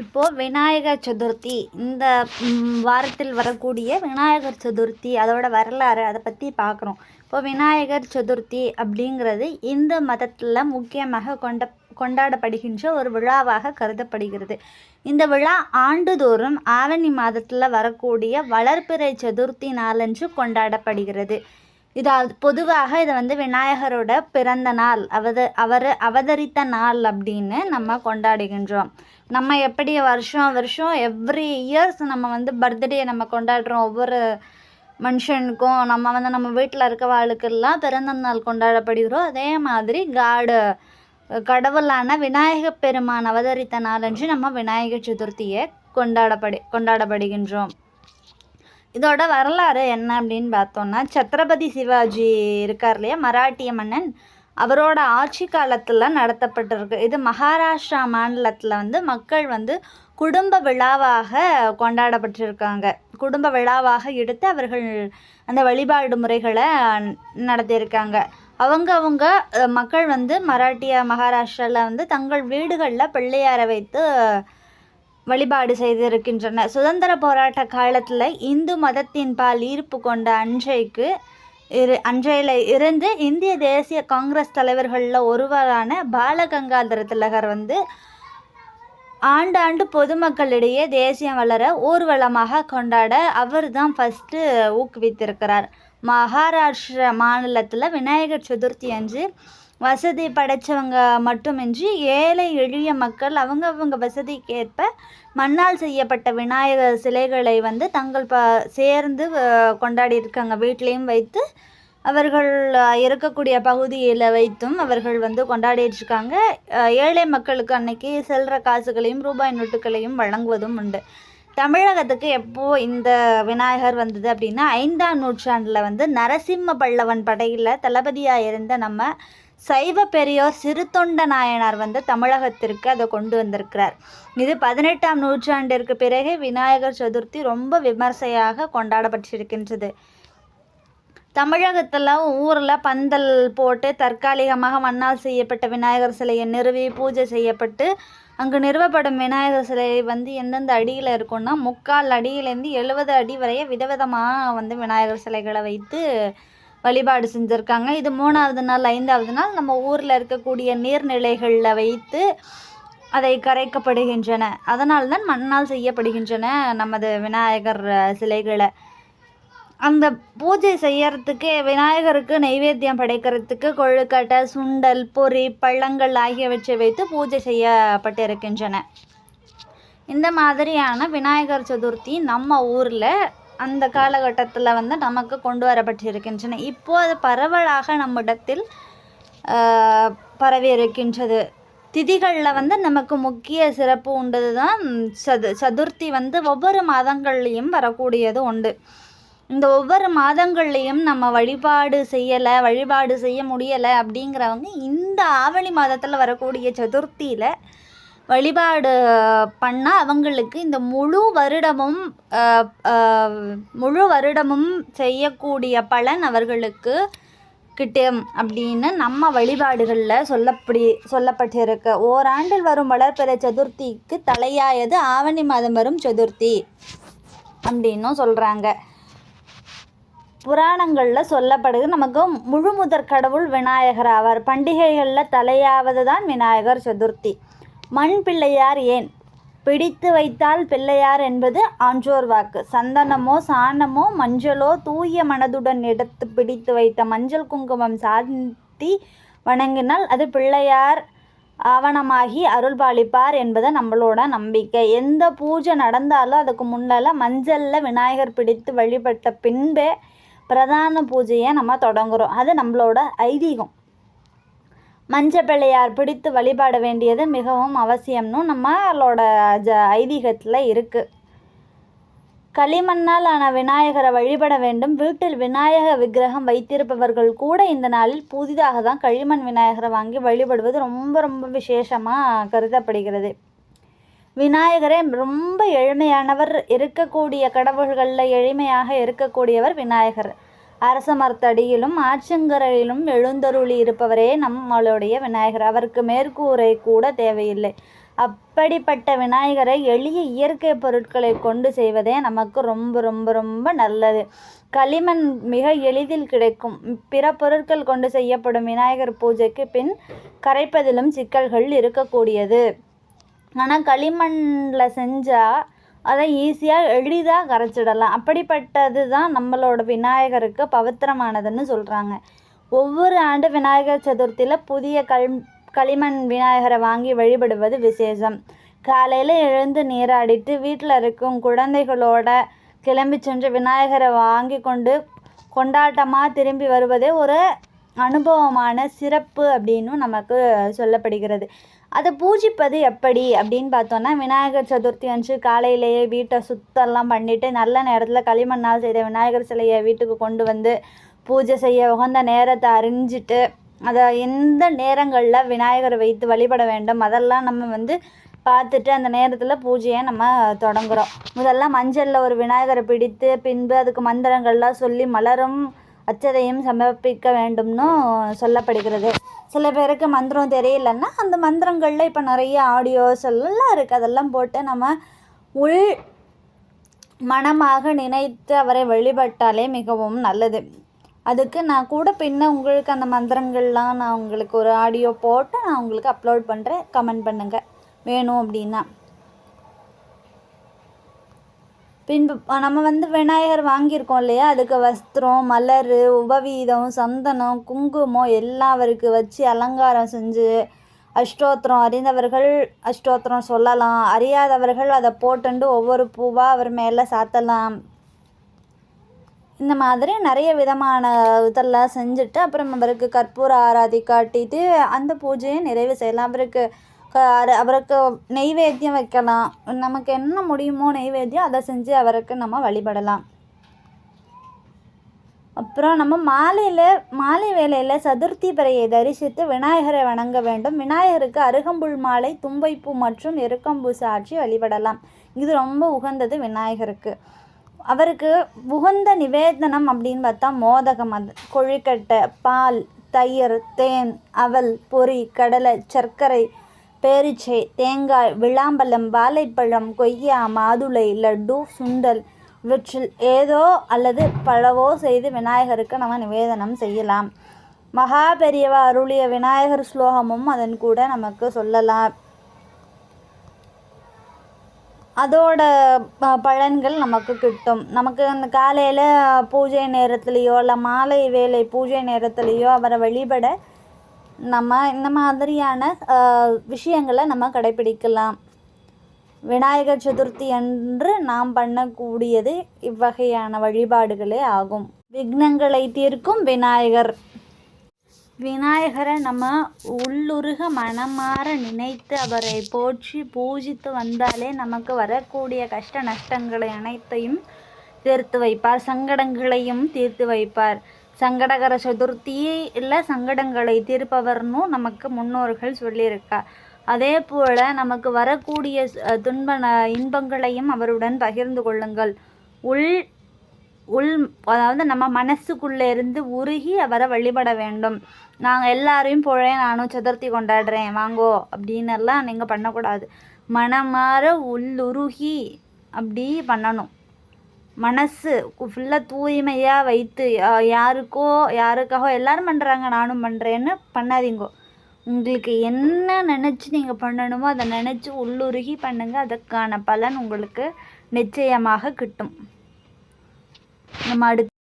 இப்போது விநாயகர் சதுர்த்தி இந்த வாரத்தில் வரக்கூடிய விநாயகர் சதுர்த்தி அதோட வரலாறு அதை பற்றி பார்க்குறோம். இப்போ விநாயகர் சதுர்த்தி அப்படிங்கிறது இந்து மதத்தில் முக்கியமாக கொண்டாடப்படுகின்ற ஒரு விழாவாக கருதப்படுகிறது. இந்த விழா ஆண்டுதோறும் ஆவணி மாதத்தில் வரக்கூடிய வளர்பிறை சதுர்த்தி நாளன்று கொண்டாடப்படுகிறது. பொதுவாக இதை விநாயகரோட பிறந்த நாள், அவர் அவதரித்த நாள் அப்படின்னு நம்ம கொண்டாடுகின்றோம். நம்ம எப்படி வருஷம் எவ்ரி இயர்ஸ் நம்ம பர்த்டே நம்ம கொண்டாடுறோம். ஒவ்வொரு மனுஷனுக்கும் நம்ம வீட்டில் இருக்கவாளுக்கெல்லாம் பிறந்த நாள் கொண்டாடப்படுகிறோம். அதே மாதிரி கடவுளான விநாயகப் பெருமான் அவதரித்த நாளன்று நம்ம விநாயகர் சதுர்த்தியை கொண்டாடப்படுகின்றோம். இதோட வரலாறு என்ன அப்படின்னு பார்த்தோம்னா, சத்ரபதி சிவாஜி இருக்கார் இல்லையா, மராட்டிய மன்னன், அவரோட ஆட்சி காலத்தில் நடத்தப்பட்டிருக்கு. இது மகாராஷ்டிரா மாநிலத்தில் மக்கள் குடும்ப விழாவாக கொண்டாடப்பட்டிருக்காங்க. குடும்ப விழாவாக எடுத்து அவர்கள் அந்த வழிபாடு முறைகளை நடத்தியிருக்காங்க. அவங்க மக்கள் மராட்டிய மகாராஷ்டிராவில் தங்கள் வீடுகளில் பிள்ளையாரை வைத்து வழிபாடு செய்திருக்கின்றனர். சுதந்திர போராட்ட காலத்தில் இந்து மதத்தின் பால் ஈர்ப்பு கொண்ட அன்றையில இருந்து இந்திய தேசிய காங்கிரஸ் தலைவர்களில் ஒருவரான பாலகங்காதர திலகர் ஆண்டாண்டு பொதுமக்களிடையே தேசியம் வளர ஊர்வலமாக கொண்டாட அவர் தான் ஃபஸ்ட்டு ஊக்குவித்திருக்கிறார். மகாராஷ்டிரா மாநிலத்தில் விநாயகர் சதுர்த்தி அன்று வசதி படைத்தவங்க மட்டுமின்றி ஏழை எளிய மக்கள் அவங்க வசதிக்கேற்ப மண்ணால் செய்யப்பட்ட விநாயகர் சிலைகளை தங்கள் சேர்ந்து கொண்டாடியிருக்காங்க. வீட்லேயும் வைத்து அவர்கள் இருக்கக்கூடிய பகுதியில் வைத்தும் அவர்கள் கொண்டாடிட்டுருக்காங்க. ஏழை மக்களுக்கு அன்னைக்கு செல்ற காசுகளையும் ரூபாய் நோட்டுகளையும் வழங்குவதும் உண்டு. தமிழகத்துக்கு எப்போது இந்த விநாயகர் வந்தது அப்படின்னா, 5ஆம் நூற்றாண்டில் நரசிம்ம பல்லவன் படையில் தளபதியாக இருந்த நம்ம சைவ பெரியோர் சிறுத்தொண்ட நாயனார் தமிழகத்திற்கு அதை கொண்டு வந்திருக்கிறார். இது 18ஆம் நூற்றாண்டிற்கு பிறகு விநாயகர் சதுர்த்தி ரொம்ப விமர்சையாக கொண்டாடப்பட்டிருக்கின்றது. தமிழகத்தில் ஊரில் பந்தல் போட்டு தற்காலிகமாக மண்ணால் செய்யப்பட்ட விநாயகர் சிலையை நிறுவி பூஜை செய்யப்பட்டு அங்கு நிறுவப்படும் விநாயகர் சிலை எந்தெந்த அடியில் இருக்குன்னா, 3/4 அடியிலேருந்து 70 அடி வரைய விதவிதமாக விநாயகர் சிலைகளை வைத்து வழிபாடு செஞ்சுருக்காங்க. இது 3ஆவது நாள் 5ஆவது நாள் நம்ம ஊரில் இருக்கக்கூடிய நீர்நிலைகளில் வைத்து அதை கரைக்கப்படுகின்றன. அதனால் தான் மண்ணால் செய்யப்படுகின்றன நமது விநாயகர் சிலைகளை. அந்த பூஜை செய்யறதுக்கு விநாயகருக்கு நைவேத்தியம் படைக்கிறதுக்கு கொழுக்கட்டை, சுண்டல், பொரி, பழங்கள் ஆகியவற்றை வைத்து பூஜை செய்யப்பட்டிருக்கின்றன. இந்த மாதிரியான விநாயகர் சதுர்த்தி நம்ம ஊரில் அந்த காலகட்டத்தில் நமக்கு கொண்டு வரப்பட்டிருக்கின்றன. இப்போது அது பரவலாக நம்மிடத்தில் பரவி இருக்கின்றது. திதிகளில் நமக்கு முக்கிய சிறப்பு உண்டது தான் சதுர்த்தி ஒவ்வொரு மாதங்கள்லேயும் வரக்கூடியது உண்டு. இந்த ஒவ்வொரு மாதங்கள்லேயும் நம்ம வழிபாடு செய்ய முடியலை அப்படிங்கிறவங்க இந்த ஆவணி மாதத்தில் வரக்கூடிய சதுர்த்தியில் வழிபாடு பண்ணால் அவங்களுக்கு இந்த முழு வருடமும் செய்யக்கூடிய பலன் அவர்களுக்கு கிட்டும் அப்படின்னு நம்ம வழிபாடுகளில் சொல்லப்பட்டிருக்கு. ஓராண்டில் வரும் வளர்பிறை சதுர்த்திக்கு தலையாயது ஆவணி மாதம் வரும் சதுர்த்தி அப்படின்னும் சொல்கிறாங்க. புராணங்களில் சொல்லப்படுது நமக்கு முழுமுதற் கடவுள் விநாயகர் ஆவார். பண்டிகைகளில் தலையாவது தான் விநாயகர் சதுர்த்தி. மண் பிள்ளையார் ஏன்? பிடித்து வைத்தால் பிள்ளையார் என்பது ஆன்றோர் வாக்கு. சந்தனமோ சாணமோ மஞ்சளோ தூய மனதுடன் எடுத்து பிடித்து வைத்த மஞ்சள் குங்குமம் சாத்தி வணங்கினால் அது பிள்ளையார் ஆவணமாகி அருள் பாலிப்பார் என்பது நம்மளோட நம்பிக்கை. எந்த பூஜை நடந்தாலும் அதுக்கு முன்னால் மஞ்சளில் விநாயகர் பிடித்து வழிபட்ட பின்பே பிரதான பூஜையை நம்ம தொடங்குகிறோம். அது நம்மளோட ஐதீகம். மஞ்சள் பிள்ளையார் பிடித்து வழிபாட வேண்டியது மிகவும் அவசியம்னு நம்மளோட ஐதீகத்தில் இருக்குது. களிமண்ணால் ஆன விநாயகரை வழிபட வேண்டும். வீட்டில் விநாயக விக்கிரகம் வைத்திருப்பவர்கள் கூட இந்த நாளில் புதிதாக தான் களிமண் விநாயகரை வாங்கி வழிபடுவது ரொம்ப ரொம்ப விசேஷமாக கருதப்படுகிறது. விநாயகரே ரொம்ப எளிமையானவர். இருக்கக்கூடிய கடவுள்களில் எளிமையாக இருக்கக்கூடியவர் விநாயகர். அரச மரத்தடியிலும் ஆற்றங்கரையிலும் எழுந்தருளி இருப்பவரே நம்மளுடைய விநாயகர். அவருக்கு மேற்கூரை கூட தேவையில்லை. அப்படிப்பட்ட விநாயகரை எளிய இயற்கை பொருட்களை கொண்டு செய்வதே நமக்கு ரொம்ப ரொம்ப ரொம்ப நல்லது. களிமண் மிக எளிதில் கிடைக்கும். பிற பொருட்கள் கொண்டு செய்யப்படும் விநாயகர் பூஜைக்கு பின் கரைப்பதிலும் சிக்கல்கள் இருக்கக்கூடியது. ஆனால் களிமண்ணில் செஞ்சால் அதை ஈஸியாக எளிதாக கரைச்சிடலாம். அப்படிப்பட்டது தான் நம்மளோட விநாயகருக்கு பவித்திரமானதுன்னு சொல்கிறாங்க. ஒவ்வொரு ஆண்டு விநாயகர் சதுர்த்தியில் புதிய களிமண் விநாயகரை வாங்கி வழிபடுவது விசேஷம். காலையில் எழுந்து நீராடிட்டு வீட்டில் இருக்கும் குழந்தைகளோட கிளம்பி சென்று விநாயகரை வாங்கி கொண்டு கொண்டாட்டமாக திரும்பி வருவதே ஒரு அனுபவமான சிறப்பு அப்படின்னு நமக்கு சொல்லப்படுகிறது. அதை பூஜிப்பது எப்படி அப்படின்னு பார்த்தோன்னா, விநாயகர் சதுர்த்தி அன்று காலையிலேயே வீட்டை சுத்தம்லாம் பண்ணிவிட்டு நல்ல நேரத்தில் களிமண்ணால் செய்த விநாயகர் சிலையை வீட்டுக்கு கொண்டு வந்து பூஜை செய்ய உகந்த நேரத்தை அறிஞ்சிட்டு அதை எந்த நேரங்களில் விநாயகரை வைத்து வழிபட வேண்டும் அதெல்லாம் நம்ம பார்த்துட்டு அந்த நேரத்தில் பூஜையை நம்ம தொடங்குகிறோம். முதல்ல மஞ்சளில் ஒரு விநாயகரை பிடித்து பின்பு அதுக்கு மந்திரங்கள்லாம் சொல்லி மலரும் அச்சதையும் சமர்ப்பிக்க வேண்டும்னு சொல்லப்படுகிறது. சில பேருக்கு மந்திரம் தெரியலன்னா அந்த மந்திரங்களில் இப்போ நிறைய ஆடியோஸ் எல்லாம் இருக்குது. அதெல்லாம் போட்டு நம்ம உள் மனமாக நினைத்து அவரை வழிபட்டாலே மிகவும் நல்லது. அதுக்கு நான் கூட பின்ன உங்களுக்கு அந்த மந்திரங்கள்லாம் நான் உங்களுக்கு ஒரு ஆடியோ போட்டு நான் உங்களுக்கு அப்லோட் பண்ணுறேன். கமெண்ட் பண்ணுங்கள் வேணும் அப்படின்னா. பின்பு நம்ம விநாயகர் வாங்கியிருக்கோம் இல்லையா, அதுக்கு வஸ்திரம், மலர், உபவீதம், சந்தனம், குங்குமம் எல்லாம் அவருக்கு வச்சு அலங்காரம் செஞ்சு அஷ்டோத்திரம் அறிந்தவர்கள் அஷ்டோத்திரம் சொல்லலாம். அறியாதவர்கள் அதை போட்டுண்டு ஒவ்வொரு பூவாக அவர் மேலே சாத்தலாம். இந்த மாதிரி நிறைய விதமான இதெல்லாம் செஞ்சுட்டு அப்புறம் அவருக்கு கற்பூர ஆராதி காட்டிட்டு அந்த பூஜையை நிறைவு செய்யலாம். அவருக்கு நெய்வேத்தியம் வைக்கலாம். நமக்கு என்ன முடியுமோ நெய்வேத்தியம் அதை செஞ்சு அவருக்கு நம்ம வழிபடலாம். அப்புறம் நம்ம மாலை வேளையில் சதுர்த்தி பிறையை தரிசித்து விநாயகரை வணங்க வேண்டும். விநாயகருக்கு அருகம்புல் மாலை, தும்பைப்பூ மற்றும் எருக்கம்பூ சாற்றி வழிபடலாம். இது ரொம்ப உகந்தது விநாயகருக்கு. அவருக்கு உகந்த நிவேதனம் அப்படின்னு பார்த்தா மோதகம், கொழுக்கட்டை, பால், தயிர், தேன், அவல், பொரி, கடலை, சர்க்கரை, பேரிச்சை, தேங்காய், விளாம்பழம், வாழைப்பழம், கொய்யா, மாதுளை, லட்டு, சுண்டல் இவற்றில் ஏதோ அல்லது பலவோ செய்து விநாயகருக்கு நம்ம நிவேதனம் செய்யலாம். மகா பெரியவா அருளிய விநாயகர் ஸ்லோகமும் அதன் கூட நமக்கு சொல்லலாம். அதோட பலன்கள் நமக்கு கிட்டும். நமக்கு அந்த காலையில் பூஜை நேரத்துலேயோ இல்லை மாலை வேலை பூஜை நேரத்துலேயோ அவரை வழிபட நம்ம இந்த மாதிரியான விஷயங்களை நம்ம கடைப்பிடிக்கலாம். விநாயகர் சதுர்த்தி அன்று நாம் பண்ணக்கூடியது இவ்வகையான வழிபாடுகளே ஆகும். விக்னங்களை தீர்க்கும் விநாயகரை நம்ம உள்ளுருக மனமாற நினைத்து அவரை போற்றி பூஜித்து வந்தாலே நமக்கு வரக்கூடிய கஷ்ட நஷ்டங்களை அனைத்தையும் தீர்த்து வைப்பார். சங்கடங்களையும் தீர்த்து வைப்பார். சங்கடகர சதுர்த்தியில் சங்கடங்களை தீர்ப்பவர்னு நமக்கு முன்னோர்கள் சொல்லியிருக்கா. அதே போல் நமக்கு வரக்கூடிய இன்பங்களையும் அவருடன் பகிர்ந்து கொள்ளுங்கள். அதாவது நம்ம மனசுக்குள்ளே இருந்து உருகி அவரை வழிபட வேண்டும். நாங்கள் எல்லாரையும் போல நானும் சதுர்த்தி கொண்டாடுறேன் வாங்கோ அப்படின்னெல்லாம் நீங்கள் பண்ணக்கூடாது. மனமாற உள்ளுருகி அப்படி பண்ணணும். மனசு ஃபுல்லாக தூய்மையாக வைத்து யாருக்காக எல்லாரும் பண்ணுறாங்க நானும் பண்ணுறேன்னு பண்ணாதீங்கோ. உங்களுக்கு என்ன நினச்சி நீங்கள் பண்ணணுமோ அதை நினச்சி உள்ளுருகி பண்ணுங்கள். அதற்கான பலன் உங்களுக்கு நிச்சயமாக கிட்டும். நம்ம